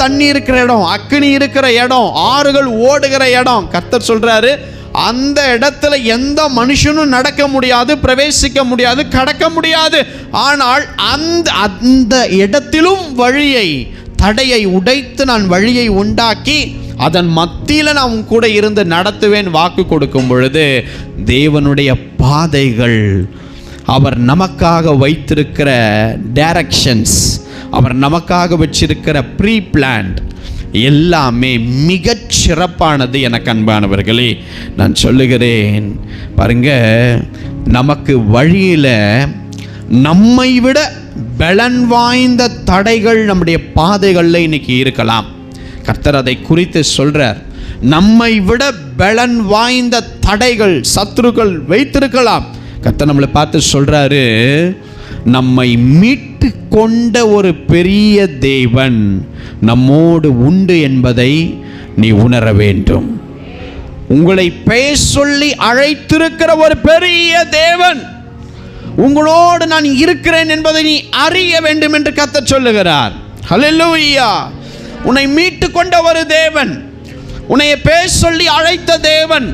தண்ணி இருக்கிற இடம், அக்கினி இருக்கிற இடம், ஆறுகள் ஓடுகிற இடம். கர்த்தர் சொல்றாரு, அந்த இடத்துல எந்த மனுஷனும் நடக்க முடியாது, பிரவேசிக்க முடியாது, கடக்க முடியாது. ஆனால் அந்த இடத்திலும் வழியை, தடையை உடைத்து நான் வழியை உண்டாக்கி அதன் மத்தியில் நான் கூட இருந்து நடத்துவேன் வாக்கு கொடுக்கும் பொழுது, தேவனுடைய பாதைகள், அவர் நமக்காக வைத்திருக்கிற டைரக்ஷன்ஸ், அவர் நமக்காக வச்சிருக்கிற ப்ரீ பிளான்ட் எல்லாமே மிகச் சிறப்பானது. எனக்கு அன்பானவர்களே, நான் சொல்லுகிறேன் பாருங்க, நமக்கு வழியில் நம்மை விட பலன் வாய்ந்த தடைகள் நம்முடைய பாதைகளில் இன்னைக்கு இருக்கலாம். கர்த்தர் அதை குறித்து சொல்றார். நம்மை விட பலன் வாய்ந்த தடைகள் சத்துருக்கள் வைத்திருக்கலாம். கர்த்தர் நம்மளை பார்த்து சொல்றாரு, நம்மை மீட்டு கொண்ட ஒரு பெரிய தேவன் நம்மோடு உண்டு என்பதை நீ உணர வேண்டும். உங்களை பெயர் சொல்லி அழைத்திருக்கிற ஒரு பெரிய தேவன் உங்களோடு நான் இருக்கிறேன் என்பதை நீ அறிய வேண்டும் என்று கர்த்தர் சொல்லுகிறார். ஹல்லேலூயா! உன்னை மீட்டு கொண்ட ஒரு தேவன், உன்னை பெயர் சொல்லி அழைத்த தேவன்,